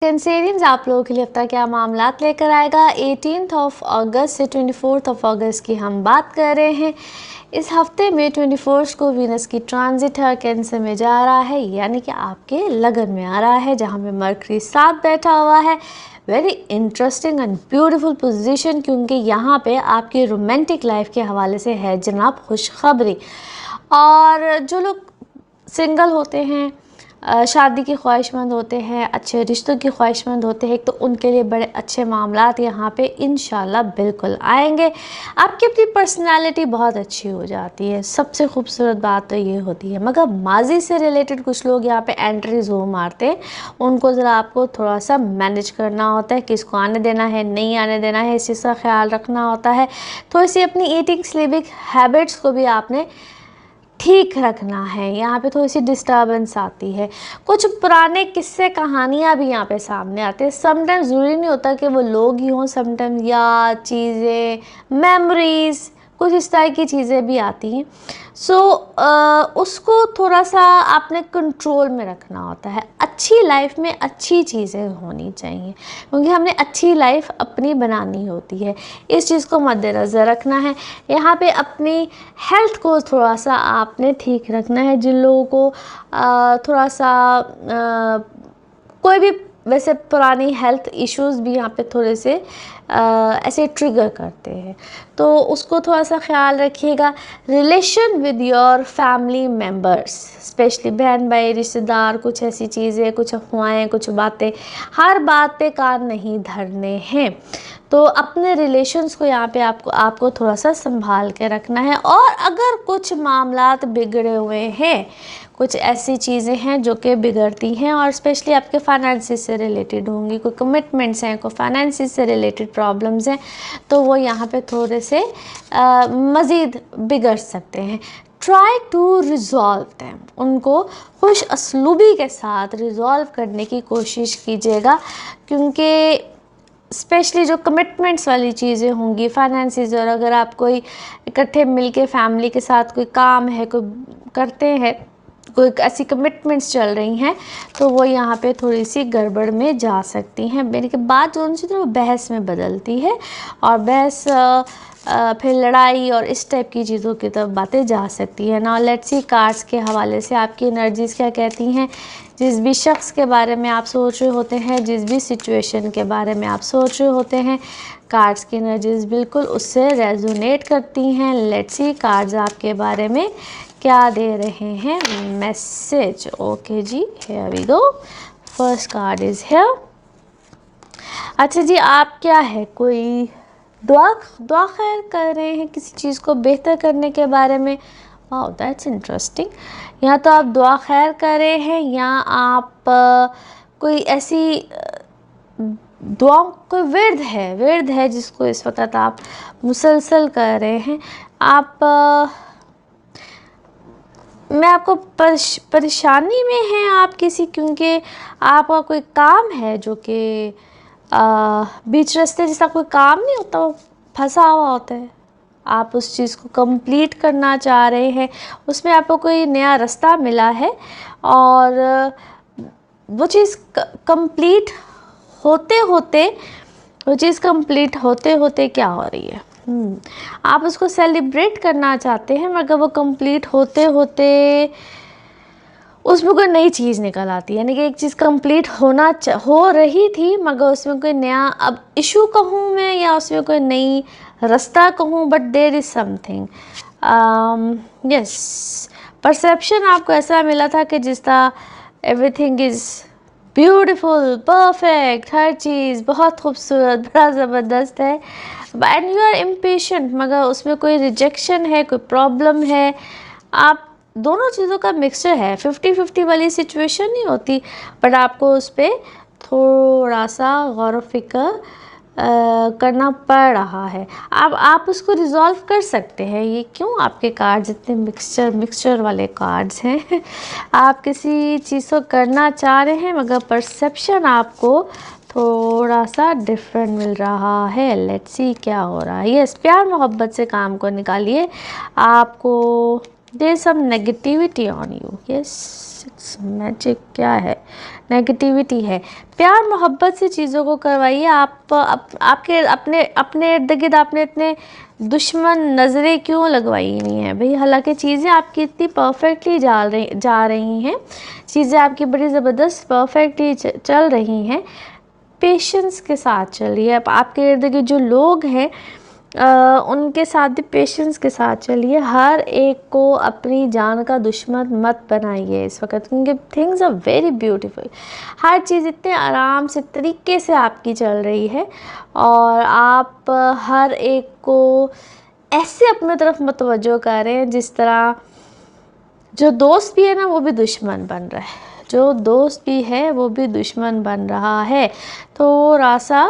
Cancerians, आप लोगों के लिए हफ्ता क्या मामलात लेकर आएगा। 18 अगस्त से 24 अगस्त की हम बात कर रहे हैं। इस हफ्ते में 24 को वीनस की ट्रांजिट है, कैंसर में जा रहा है, यानी कि आपके लगन में आ रहा है, जहाँ पे मरकरी साथ बैठा हुआ है। Very interesting and beautiful position, क्योंकि यहाँ पे आपकी रोमांटिक लाइफ के हवाले से है जनाब खुशखबरी। और जो लोग सिंगल होते हैं, शादी की ख्वाहिशमंद होते हैं, अच्छे रिश्तों की ख्वाहिशमंद होते हैं, तो उनके लिए बड़े अच्छे मामलात यहाँ पे इंशाल्लाह बिल्कुल आएंगे। आपकी अपनी पर्सनालिटी बहुत अच्छी हो जाती है, सबसे खूबसूरत बात तो ये होती है। मगर माजी से रिलेटेड कुछ लोग यहाँ पे एंट्री जो मारते हैं, उनको ज़रा आपको थोड़ा सा मैनेज करना होता है, किसको आने देना है, नहीं आने देना है, इस चीज़ का ख्याल रखना होता है। थोड़ी सी अपनी ईटिंग स्लीपिंग हैबिट्स को भी आपने ठीक रखना है। यहाँ पे थोड़ी सी डिस्टर्बेंस आती है, कुछ पुराने किस्से कहानियाँ भी यहाँ पे सामने आते हैं। समटाइम्स ज़रूरी नहीं होता कि वो लोग ही हों, समटाइम्स याद, चीज़ें, मेमोरीज़, कुछ इस तरह की चीज़ें भी आती हैं। उसको थोड़ा सा आपने कंट्रोल में रखना होता है। अच्छी लाइफ में अच्छी चीज़ें होनी चाहिए, क्योंकि हमने अच्छी लाइफ अपनी बनानी होती है। इस चीज़ को मद्देनज़र रखना है। यहाँ पे अपनी हेल्थ को थोड़ा सा आपने ठीक रखना है। जिन लोगों को थोड़ा सा कोई भी वैसे पुरानी हेल्थ इश्यूज़ भी यहाँ पे थोड़े से ऐसे ट्रिगर करते हैं, तो उसको थोड़ा सा ख्याल रखिएगा। Relation with your family members, specially बहन भाई, रिश्तेदार, कुछ ऐसी चीज़ें, कुछ अफवाहें, कुछ बातें, हर बात पे कान नहीं धरने हैं। तो अपने रिलेशंस को यहाँ पे आपको थोड़ा सा संभाल के रखना है। और अगर कुछ मामलात बिगड़े हुए हैं, कुछ ऐसी चीज़ें हैं जो कि बिगड़ती हैं और स्पेशली आपके फाइनेंसिस से रिलेटेड होंगी, कोई कमिटमेंट्स हैं, कोई फाइनेंसिस से रिलेटेड प्रॉब्लम्स हैं, तो वो यहाँ पे थोड़े से मज़ीद बिगड़ सकते हैं। ट्राई टू रिज़ॉल्व दैम, उनको खुश असलूबी के साथ रिज़ॉल्व करने की कोशिश कीजिएगा, क्योंकि स्पेशली जो कमिटमेंट्स वाली चीज़ें होंगी, फाइनेंसिस, और अगर आप कोई इकट्ठे मिलके फैमिली के साथ कोई काम है, कोई करते हैं, कोई ऐसी कमिटमेंट्स चल रही हैं, तो वो यहाँ पे थोड़ी सी गड़बड़ में जा सकती हैं। मेरे के बाद जो उनसे वो बहस में बदलती है, और बहस फिर लड़ाई और इस टाइप की चीज़ों की तरफ बातें जा सकती है। नाउ लेट्स सी कार्ड्स के हवाले से आपकी एनर्जीज़ क्या कहती हैं। जिस भी शख्स के बारे में आप सोच रहे होते हैं, जिस भी सिचुएशन के बारे में आप सोच रहे होते हैं, कार्ड्स की एनर्जीज़ बिल्कुल उससे रेजोनेट करती हैं। लेट्स सी कार्ड्स आपके बारे में क्या दे रहे हैं मैसेज। ओके जी, here we go, first card is here. अच्छा जी, आप क्या है, कोई दुआ खैर कर रहे हैं किसी चीज़ को बेहतर करने के बारे में। वाह, दैट्स इंटरेस्टिंग। या तो आप दुआ खैर कर रहे हैं, या आप कोई ऐसी दुआ, कोई विर्द है जिसको इस वक्त आप मुसलसल कर रहे हैं। आप मैं आपको परेशानी में हैं आप किसी, क्योंकि आपका कोई काम है जो कि बीच रास्ते, जैसा कोई काम नहीं होता, वो फंसा हुआ होता है, आप उस चीज़ को कंप्लीट करना चाह रहे हैं, उसमें आपको कोई नया रास्ता मिला है, और वो चीज़ कंप्लीट होते होते क्या हो रही है, आप उसको सेलिब्रेट करना चाहते हैं, मगर वो कंप्लीट होते होते उसमें कोई नई चीज़ निकल आती है। यानी कि एक चीज़ कंप्लीट हो रही थी, मगर उसमें कोई नया, अब इशू कहूँ मैं या उसमें कोई नई रास्ता कहूँ, but there is something. Yes, perception आपको ऐसा मिला था कि जिस तरह एवरीथिंग इज़ ब्यूटीफुल, परफेक्ट, हर चीज़ बहुत खूबसूरत, बड़ा ज़बरदस्त है, एंड यू आर इम्पेशेंट, मगर उसमें कोई रिजेक्शन है, कोई प्रॉब्लम है। आप दोनों चीज़ों का मिक्सचर है, 50-50 वाली सिचुएशन नहीं होती, बट आपको उस पर थोड़ा सा गौर व फिक्र करना पड़ रहा है। आप उसको रिज़ॉल्व कर सकते हैं। ये क्यों आपके कार्ड्स इतने मिक्सचर वाले कार्ड्स हैं। आप किसी चीज़ को करना चाह रहे हैं, मगर परसेप्शन आपको थोड़ा सा डिफरेंट मिल रहा है। लेट्स सी क्या हो रहा है। यस, प्यार मोहब्बत से काम को निकालिए। आपको there some negativity on you. Yes, magic क्या है, नेगेटिविटी है। प्यार मोहब्बत से चीज़ों को करवाइए। आपके अपने इर्द गिर्द आपने इतने दुश्मन नज़रें क्यों लगवाई हुई हैं भाई? हालांकि चीज़ें आपकी इतनी परफेक्टली जा रही हैं, चीज़ें आपकी बड़ी ज़बरदस्त परफेक्टली चल रही हैं। पेशेंस के साथ चलिए। अब आपके इर्द गिर्द जो लोग हैं उनके साथ भी पेशेंस के साथ चलिए। हर एक को अपनी जान का दुश्मन मत बनाइए इस वक्त, क्योंकि थिंग्स आर वेरी ब्यूटीफुल। हर चीज़ इतने आराम से तरीके से आपकी चल रही है और आप हर एक को ऐसे अपने तरफ मुतवज्जो करें जिस तरह जो दोस्त भी है ना वो भी दुश्मन बन रहा है, जो दोस्त भी है वो भी दुश्मन बन रहा है। तो रासा